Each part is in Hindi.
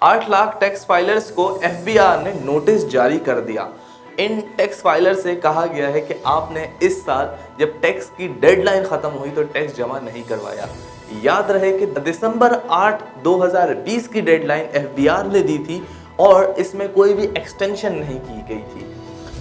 8 लाख टैक्स फाइलर्स को एफबीआर ने नोटिस जारी कर दिया। इन टैक्स फाइलर से कहा गया है कि आपने इस साल जब टैक्स की डेडलाइन खत्म हुई तो टैक्स जमा नहीं करवाया। याद रहे कि दिसंबर 8, 2020 की डेडलाइन एफबीआर ने दी थी और इसमें कोई भी एक्सटेंशन नहीं की गई थी।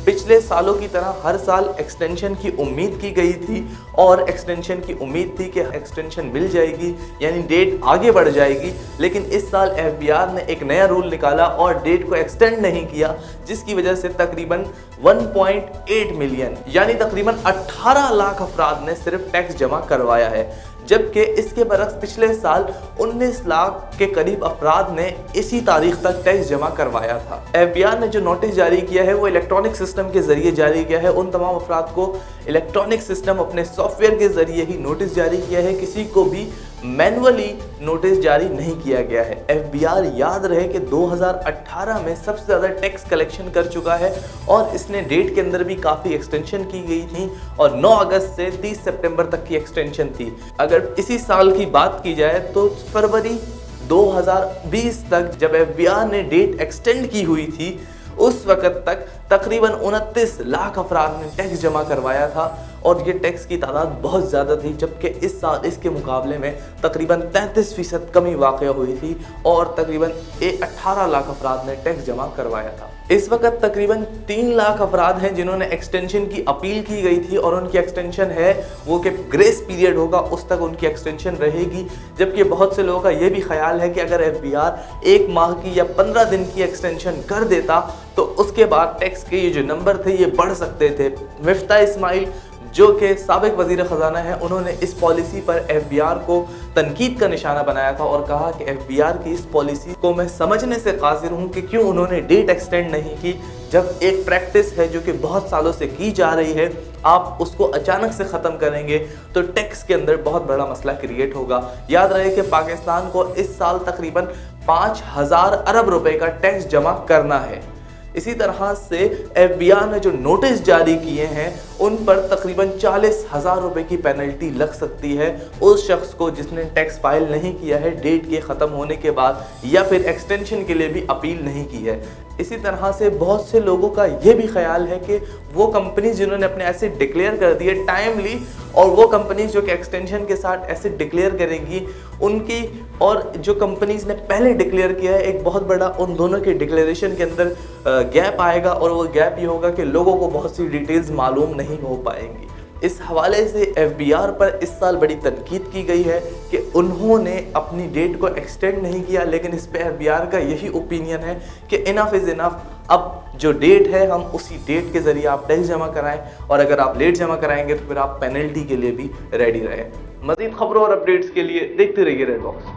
पिछले सालों की तरह हर साल एक्सटेंशन की उम्मीद की गई थी और एक्सटेंशन की उम्मीद थी कि एक्सटेंशन मिल जाएगी, यानी डेट आगे बढ़ जाएगी। लेकिन इस साल एफबीआर ने एक नया रूल निकाला और डेट को एक्सटेंड नहीं किया, जिसकी वजह से तकरीबन 1.8 मिलियन यानी तकरीबन 18 लाख अफराद ने सिर्फ टैक्स जमा करवाया है, जबकि इसके बरक्स पिछले साल 19 लाख के करीब अफराद ने इसी तारीख तक टैक्स जमा करवाया था। एफबीआर ने जो नोटिस जारी किया है वो इलेक्ट्रॉनिक सिस्टम के जरिए जारी किया है। उन तमाम अफराद को इलेक्ट्रॉनिक सिस्टम अपने सॉफ्टवेयर के जरिए ही नोटिस जारी किया है, किसी को भी मैनुअली नोटिस जारी नहीं किया गया है। एफबीआर याद रहे कि 2018 में सबसे ज़्यादा टैक्स कलेक्शन कर चुका है और इसने डेट के अंदर भी काफ़ी एक्सटेंशन की गई थी और 9 अगस्त से 30 सितंबर तक की एक्सटेंशन थी। अगर इसी साल की बात की जाए तो फरवरी 2020 तक जब एफबीआर ने डेट एक्सटेंड की हुई थी, उस वक़्त तक तकरीबन 29 लाख अफराद ने टैक्स जमा करवाया था और ये टैक्स की तादाद बहुत ज़्यादा थी, जबकि इस साल इसके मुकाबले में तकरीबन 33% कमी वाक़या हुई थी और तकरीबन 18 लाख अफराद ने टैक्स जमा करवाया था। इस वक्त तकरीबन 3 लाख अफराद हैं जिन्होंने एक्सटेंशन की अपील की गई थी और उनकी एक्सटेंशन है वो कि ग्रेस पीरियड होगा, उस तक उनकी एक्सटेंशन रहेगी। जबकि बहुत से लोगों का ये भी ख्याल है कि अगर एफबीआर 1 माह की या 15 दिन की एक्सटेंशन कर देता तो उसके बाद टैक्स के ये जो नंबर थे ये बढ़ सकते थे। मिफ्ता इस्माइल जो कि साबिक वज़ीर ख़जाना है, उन्होंने इस पॉलिसी पर एफबीआर को तनकीद का निशाना बनाया था और कहा कि एफबीआर की इस पॉलिसी को मैं समझने से कासिर हूँ कि क्यों उन्होंने डेट एक्सटेंड नहीं की। जब एक प्रैक्टिस है जो कि बहुत सालों से की जा रही है, आप उसको अचानक से ख़त्म करेंगे तो टैक्स के अंदर बहुत बड़ा मसला क्रिएट होगा। याद रहे कि पाकिस्तान को इस साल तकरीबन 5000 अरब रुपए का टैक्स जमा करना है। इसी तरह से एफबीआर ने जो नोटिस जारी किए हैं उन पर तकरीबन 40,000 रुपए की पेनल्टी लग सकती है उस शख्स को जिसने टैक्स फाइल नहीं किया है डेट के ख़त्म होने के बाद या फिर एक्सटेंशन के लिए भी अपील नहीं की है। इसी तरह से बहुत से लोगों का ये भी ख्याल है कि वो कंपनीज जिन्होंने अपने एसेट डिक्लेयर कर दिए टाइमली और वो कंपनीज जो कि एक्सटेंशन के साथ एसेट डिक्लेयर करेंगी, उनकी और जो कंपनीज ने पहले डिक्लेयर किया है, एक बहुत बड़ा उन दोनों के डिक्लेरेशन के अंदर गैप आएगा और वो गैप ये होगा कि लोगों को बहुत सी डिटेल्स मालूम नहीं हो पाएंगी। इस हवाले से एफबीआर पर इस साल बड़ी तनकीद की गई है कि उन्होंने अपनी डेट को एक्सटेंड नहीं किया, लेकिन इस पे एफबीआर का यही ओपिनियन है कि इनफ इज़ इनफ। अब जो डेट है हम उसी डेट के ज़रिए आप टैक्स जमा कराएं और अगर आप लेट जमा कराएंगे तो फिर आप पेनल्टी के लिए भी रेडी रहें। मज़ीद खबरों और अपडेट्स के लिए देखते रहिए रेड बॉक्स।